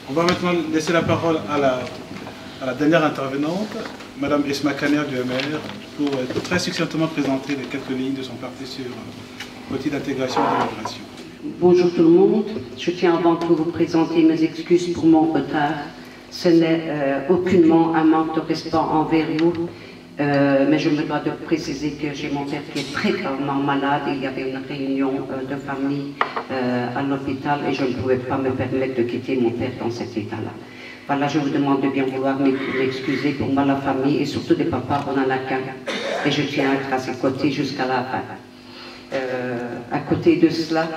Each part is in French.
On va maintenant laisser la parole à la dernière intervenante, Madame Esma Kaner du MR, pour très succinctement présenter les quelques lignes de son parti sur politique d'intégration et d'immigration. Bonjour tout le monde. Je tiens avant tout vous présenter mes excuses pour mon retard. Ce n'est aucunement un manque de respect envers vous, mais je me dois de préciser que j'ai mon père qui est très gravement malade. Il y avait une réunion de famille à l'hôpital et je ne pouvais pas me permettre de quitter mon père dans cet état-là. Voilà, je vous demande de bien vouloir m'excuser pour moi, la famille, et surtout des papas, on en a qu'un. Et je tiens à être à ses côtés jusqu'à la fin. À côté de cela,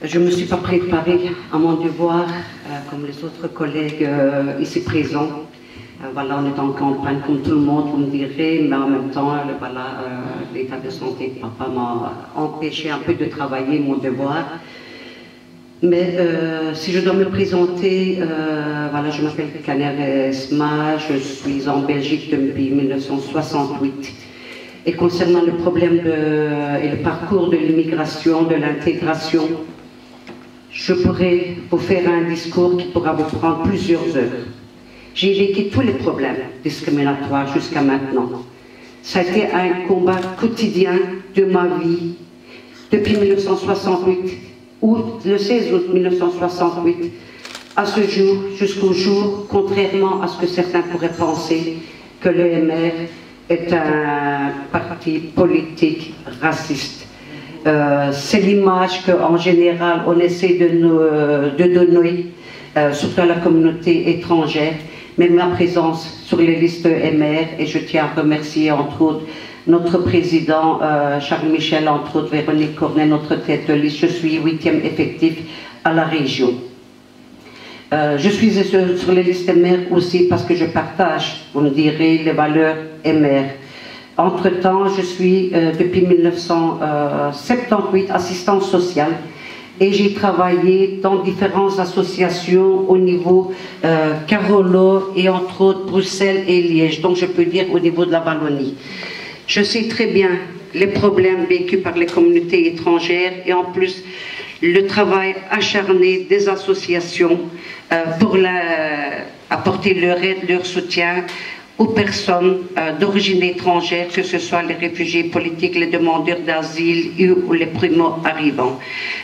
je ne me suis pas préparée à mon devoir, comme les autres collègues ici présents. Voilà, on est en campagne comme tout le monde, vous me direz, mais en même temps, l'état de santé de papa m'a empêché un peu de travailler mon devoir. Mais si je dois me présenter, voilà, je m'appelle Kaner Esma, je suis en Belgique depuis 1968. Et concernant le problème et le parcours de l'immigration, de l'intégration, je pourrais vous faire un discours qui pourra vous prendre plusieurs heures. J'ai vécu tous les problèmes discriminatoires jusqu'à maintenant. Ça a été un combat quotidien de ma vie depuis 1968. Le 16 août 1968, à ce jour, jusqu'au jour, contrairement à ce que certains pourraient penser, que le MR est un parti politique raciste. C'est l'image qu'en général on essaie de donner, surtout à la communauté étrangère, mais ma présence sur les listes MR, et je tiens à remercier entre autres notre président Charles Michel, entre autres Véronique Cornet, notre tête de liste. Je suis 8e effectif à la région. Je suis sur les listes MR aussi parce que je partage, vous me direz, les valeurs MR. Entre-temps, je suis depuis 1978 assistante sociale et j'ai travaillé dans différentes associations au niveau Carolo et entre autres Bruxelles et Liège, donc je peux dire au niveau de la Wallonie. Je sais très bien les problèmes vécus par les communautés étrangères et en plus le travail acharné des associations pour apporter leur aide, leur soutien aux personnes d'origine étrangère, que ce soit les réfugiés politiques, les demandeurs d'asile ou les primo-arrivants.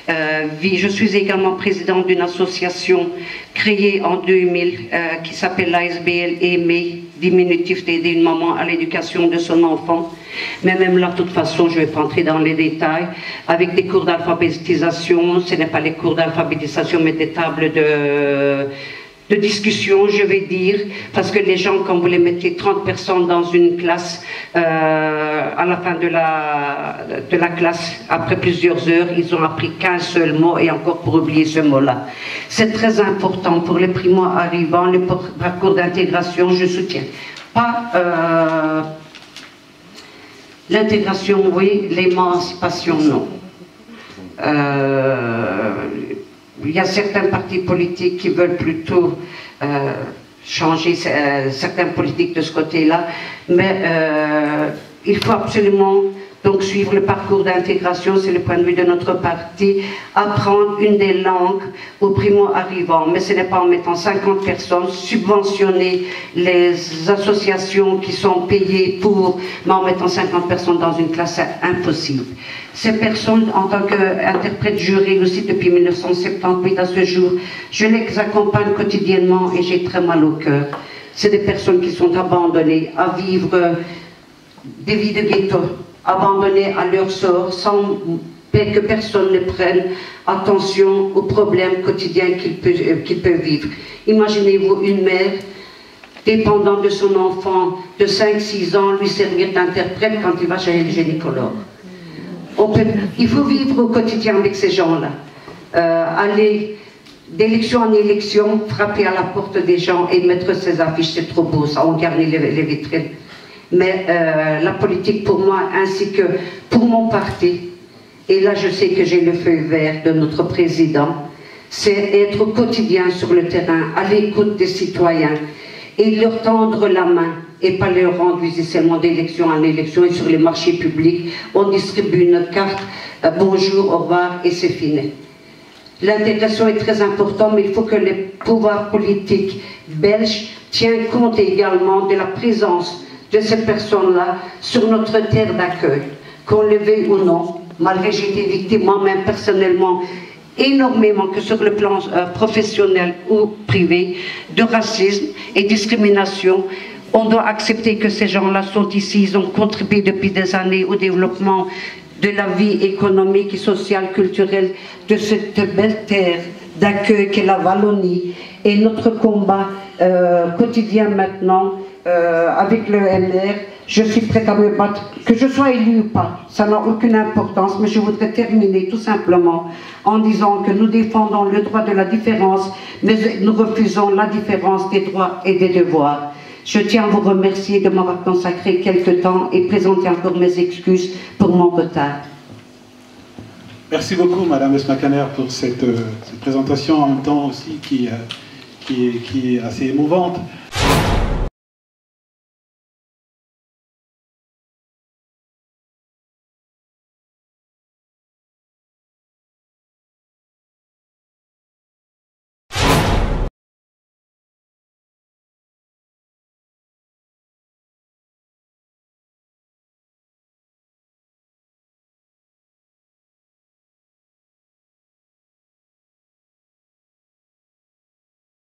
Je suis également présidente d'une association créée en 2000 qui s'appelle l'ASBL Aimer, diminutif d'aider une maman à l'éducation de son enfant. Mais même là, de toute façon, je ne vais pas entrer dans les détails, avec des cours d'alphabétisation. Ce n'est pas les cours d'alphabétisation, mais des tables de discussion, je vais dire, parce que les gens, quand vous les mettez 30 personnes dans une classe, à la fin de la classe, après plusieurs heures, ils ont appris qu'un seul mot, et encore pour oublier ce mot-là. C'est très important pour les primo-arrivants, le parcours d'intégration, je soutiens. Pas l'intégration, oui, l'émancipation, non. Il y a certains partis politiques qui veulent plutôt changer certaines politiques de ce côté-là, mais il faut absolument donc suivre le parcours d'intégration, c'est le point de vue de notre parti, apprendre une des langues aux primo-arrivants, mais ce n'est pas en mettant 50 personnes, subventionner les associations qui sont payées pour, mais en mettant 50 personnes dans une classe, c'est impossible. Ces personnes, en tant qu'interprète juré aussi depuis 1978 à ce jour, je les accompagne quotidiennement et j'ai très mal au cœur. C'est des personnes qui sont abandonnées à vivre des vies de ghetto, abandonnées à leur sort, sans que personne ne prenne attention aux problèmes quotidiens qu'ils peuvent vivre. Imaginez-vous une mère dépendante de son enfant de 5-6 ans lui servir d'interprète quand il va chez le gynécologue. Il faut vivre au quotidien avec ces gens-là. Aller d'élection en élection, frapper à la porte des gens et mettre ces affiches, c'est trop beau, ça, on garnit les vitrines. Mais la politique pour moi, ainsi que pour mon parti, et là je sais que j'ai le feu vert de notre président, c'est être au quotidien sur le terrain, à l'écoute des citoyens, et leur tendre la main, et pas leur rendre visite seulement d'élection en élection, et sur les marchés publics, on distribue une carte, bonjour, au revoir, et c'est fini. L'intégration est très importante, mais il faut que les pouvoirs politiques belges tiennent compte également de la présence de ces personnes-là sur notre terre d'accueil, qu'on le veuille ou non, malgré que j'ai été victime moi-même personnellement, énormément, que sur le plan professionnel ou privé, de racisme et discrimination. On doit accepter que ces gens-là sont ici, ils ont contribué depuis des années au développement de la vie économique, sociale, culturelle de cette belle terre d'accueil qu'est la Wallonie. Et notre combat quotidien maintenant, avec le MR, je suis prête à me battre, que je sois élue ou pas, ça n'a aucune importance, mais je voudrais terminer tout simplement en disant que nous défendons le droit de la différence, mais nous refusons la différence des droits et des devoirs. Je tiens à vous remercier de m'avoir consacré quelques temps et présenter encore mes excuses pour mon retard. Merci beaucoup, Madame Esma-Kanner, pour cette présentation en même temps aussi qui est assez émouvante.